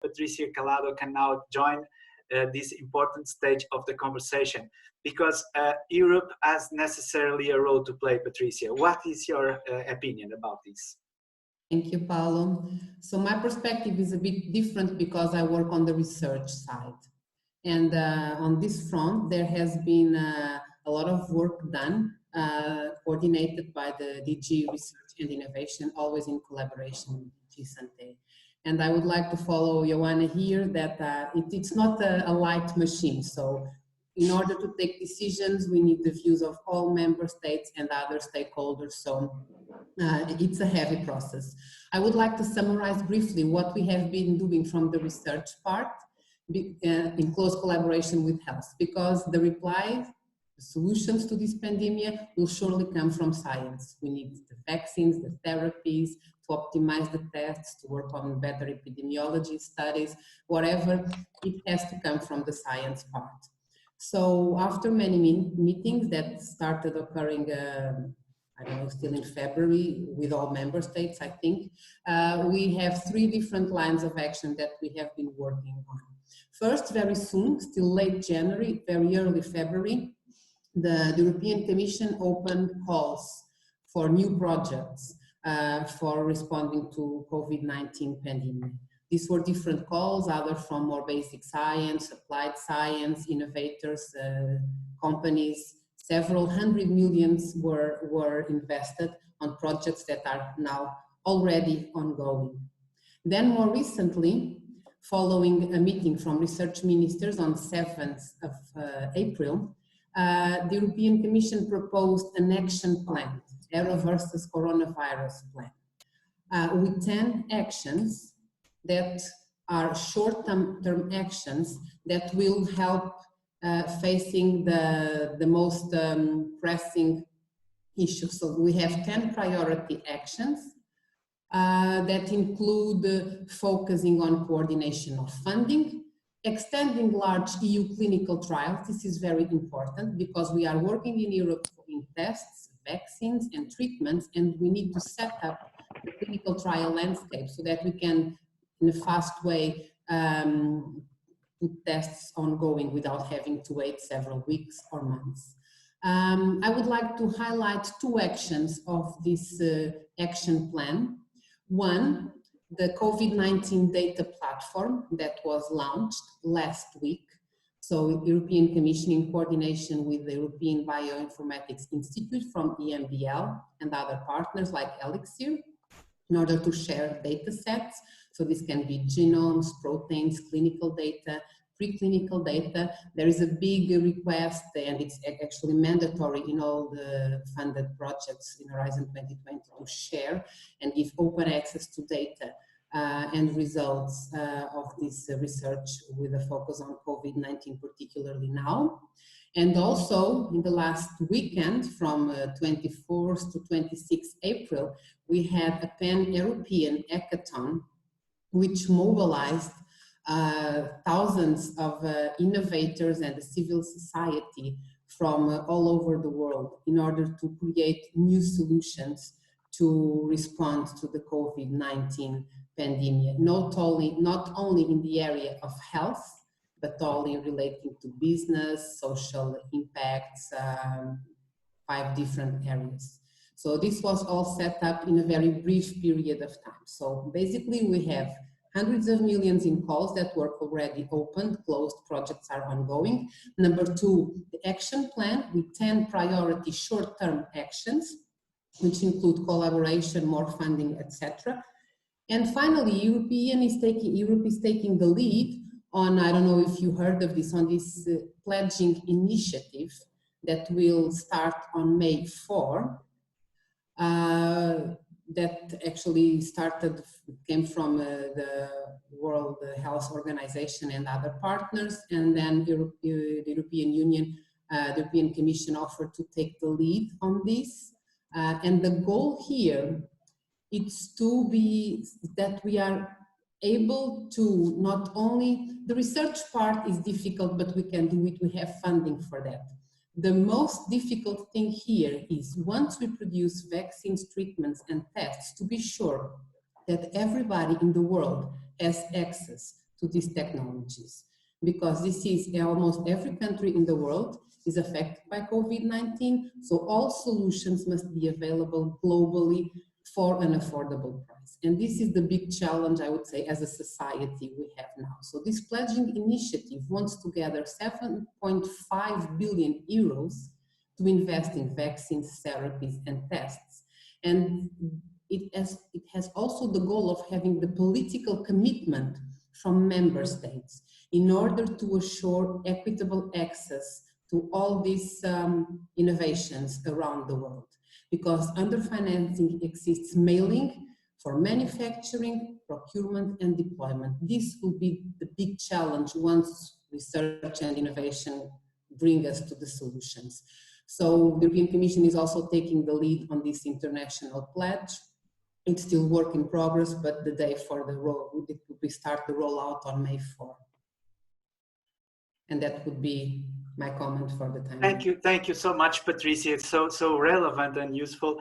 Patricia Calado can now join this important stage of the conversation, because Europe has necessarily a role to play. Patricia, what is your opinion about this? Thank you, Paulo. So my perspective is a bit different because I work on the research side. And on this front, there has been a lot of work done, coordinated by the DG Research and Innovation, always in collaboration with DG Sante. And I would like to follow Ioana here that it's not a light machine. So in order to take decisions, we need the views of all member states and other stakeholders. So it's a heavy process. I would like to summarize briefly what we have been doing from the research part in close collaboration with health, because the reply, the solutions to this pandemic will surely come from science. We need the vaccines, the therapies, to optimize the tests, to work on better epidemiology studies, whatever, it has to come from the science part. So after many meetings that started occurring, I don't know, still in February with all member states, I think, we have 3 different lines of action that we have been working on. First, very soon, still late January, very early February, the European Commission opened calls for new projects for responding to COVID-19 pandemic. These were different calls, either from more basic science, applied science, innovators, companies. Several hundred millions were invested on projects that are now already ongoing. Then more recently, following a meeting from research ministers on 7th of April, the European Commission proposed an action plan, Era versus Coronavirus Plan, with 10 actions that are short-term actions that will help facing the most pressing issues. So we have 10 priority actions that include focusing on coordination of funding, extending large EU clinical trials. This is very important because we are working in Europe in tests, vaccines and treatments, and we need to set up the clinical trial landscape so that we can, in a fast way, put tests ongoing without having to wait several weeks or months. I would like to highlight 2 actions of this action plan. One, the COVID-19 data platform that was launched last week. So European Commission in coordination with the European Bioinformatics Institute from EMBL and other partners like AICIB in order to share data sets. So this can be genomes, proteins, clinical data, preclinical data. There is a big request, and it's actually mandatory in all the funded projects in Horizon 2020 to share and give open access to data and results of this research with a focus on COVID-19, particularly now. And also in the last weekend from 24th to 26th April, we had a pan-European hackathon which mobilized thousands of innovators and the civil society from all over the world in order to create new solutions to respond to the COVID-19 pandemic, not only in the area of health, but only relating to business, social impacts, 5 different areas. So this was all set up in a very brief period of time. So basically we have hundreds of millions in calls that were already opened, closed, projects are ongoing. Number 2, the action plan with 10 priority short-term actions, which include collaboration, more funding, etc. And finally, Europe is taking the lead on, I don't know if you heard of this, on this pledging initiative that will start on May 4. That actually came from the World Health Organization and other partners, and then the European Union, the European Commission offered to take the lead on this. And the goal here is that we are able to not only, the research part is difficult, but we can do it, we have funding for that. The most difficult thing here is once we produce vaccines, treatments and tests, to be sure that everybody in the world has access to these technologies, because this is almost every country in the world is affected by COVID-19, so all solutions must be available globally for an affordable price. And this is the big challenge, I would say, as a society we have now. So this pledging initiative wants to gather 7.5 billion euros to invest in vaccines, therapies, and tests. And it has also the goal of having the political commitment from member states in order to assure equitable access to all these innovations around the world. Because underfinancing exists mainly for manufacturing, procurement, and deployment. This will be the big challenge once research and innovation bring us to the solutions. So the European Commission is also taking the lead on this international pledge. It's still work in progress, but the day for the we start the rollout on May 4. And that would be my comment for the time. Thank you so much, Patricia. It's so relevant and useful.